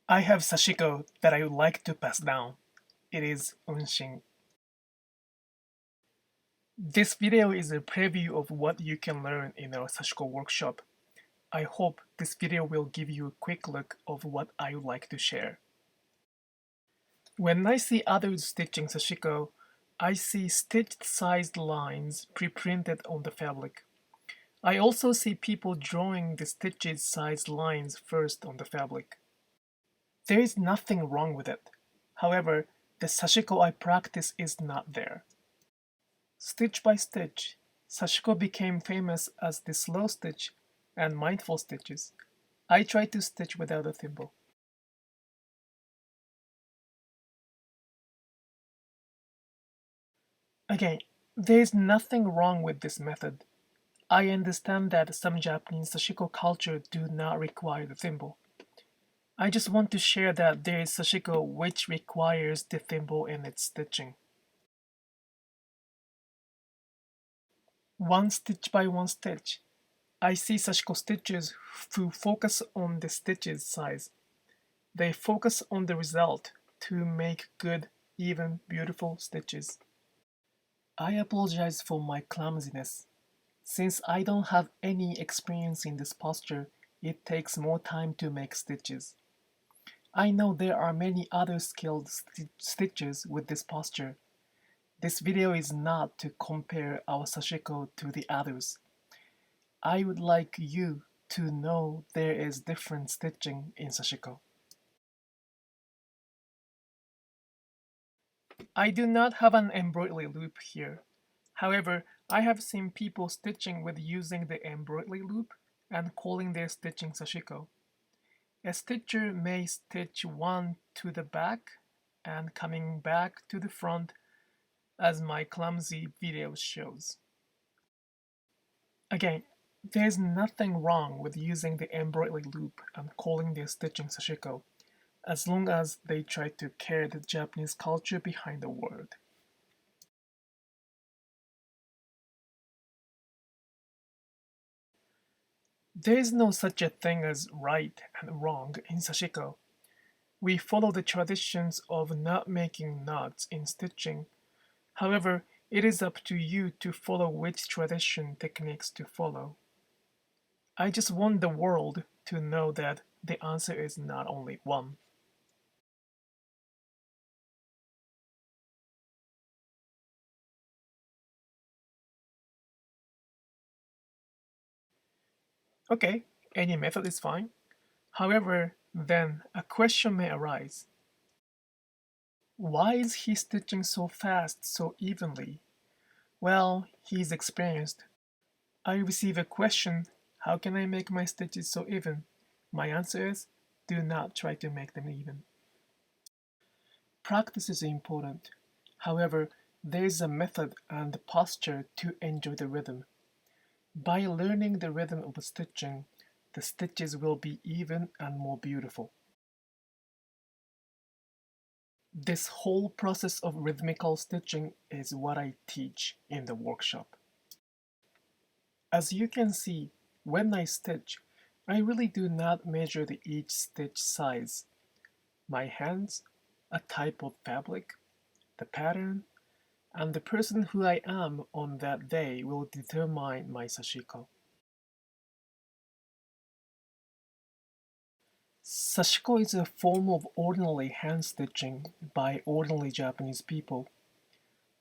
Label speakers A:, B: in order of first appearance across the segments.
A: I have Sashiko that I would like to pass down. It is Unshin. This video is a preview of what you can learn in our Sashiko workshop. I hope this video will give you a quick look of what I would like to share. When I see others stitching Sashiko, I see stitched sized lines pre-printed on the fabric. I also see people drawing the stitches sized lines first on the fabric. There is nothing wrong with it. However, the Sashiko I practice is not there. Stitch by stitch, Sashiko became famous as the slow stitch and mindful stitches. I try to stitch without a thimble. Again, there is nothing wrong with this method. I understand that some Japanese Sashiko culture do not require the thimble. I just want to share that there is Sashiko which requires the thimble in its stitching. One stitch by one stitch, I see Sashiko stitchers who focus on the stitches size. They focus on the result to make good, even, beautiful stitches. I apologize for my clumsiness. Since I don't have any experience in this posture, it takes more time to make stitches. I know there are many other skilled stitches with this posture. This video is not to compare our Sashiko to the others. I would like you to know there is different stitching in Sashiko. I do not have an embroidery loop here. However, I have seen people stitching with using the embroidery loop and calling their stitching Sashiko. A stitcher may stitch one to the back and coming back to the front, as my clumsy video shows. Again, there's nothing wrong with using the embroidery loop and calling their stitching Sashiko, as long as they try to carry the Japanese culture behind the word. There is no such a thing as right and wrong in Sashiko. We follow the traditions of not making knots in stitching. However, it is up to you to follow which tradition techniques to follow. I just want the world to know that the answer is not only one. Okay, any method is fine. However, then a question may arise. Why is he stitching so fast, so evenly? Well, he's experienced. I receive a question, how can I make my stitches so even? My answer is, do not try to make them even. Practice is important. However, there is a method and posture to enjoy the rhythm. By learning the rhythm of stitching, the stitches will be even and more beautiful. This whole process of rhythmical stitching is what I teach in the workshop. As you can see, when I stitch, I really do not measure each stitch size. My hands, a type of fabric, the pattern, and the person who I am on that day will determine my Sashiko. Sashiko is a form of ordinary hand stitching by ordinary Japanese people.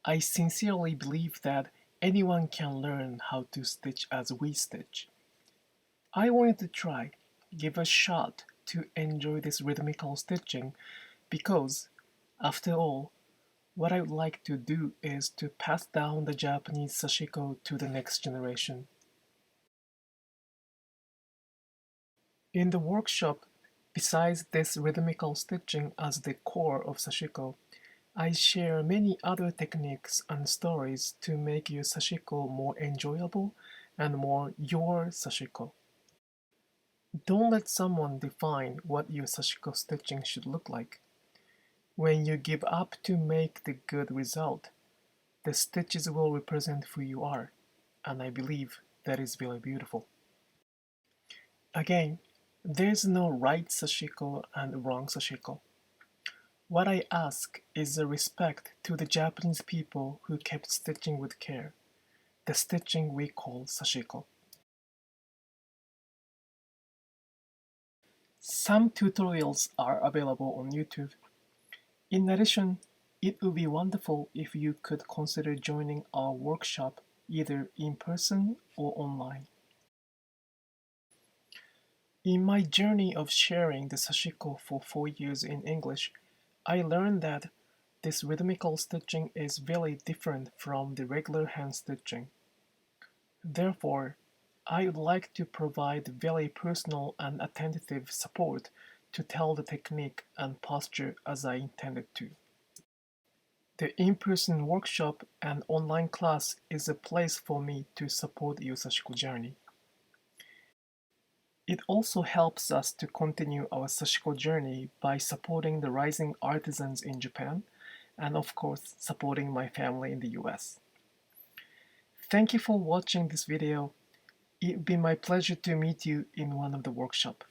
A: I sincerely believe that anyone can learn how to stitch as we stitch. I wanted to try, give a shot to enjoy this rhythmical stitching because, after all, what I would like to do is to pass down the Japanese Sashiko to the next generation. In the workshop, besides this rhythmical stitching as the core of Sashiko, I share many other techniques and stories to make your Sashiko more enjoyable and more your Sashiko. Don't let someone define what your Sashiko stitching should look like. When you give up to make the good result, the stitches will represent who you are, and I believe that is very beautiful. Again, There's no right Sashiko and wrong Sashiko. What I ask is a respect to the Japanese people who kept stitching with care, the stitching we call Sashiko. Some tutorials are available on YouTube. In addition, it would be wonderful if you could consider joining our workshop either in person or online. In my journey of sharing the Sashiko for 4 years in English, I learned that this rhythmical stitching is very different from the regular hand stitching. Therefore, I would like to provide very personal and attentive support to tell the technique and posture as I intended to. The in-person workshop and online class is a place for me to support your Sashiko journey. It also helps us to continue our Sashiko journey by supporting the rising artisans in Japan and of course supporting my family in the US. Thank you for watching this video. It would be my pleasure to meet you in one of the workshops.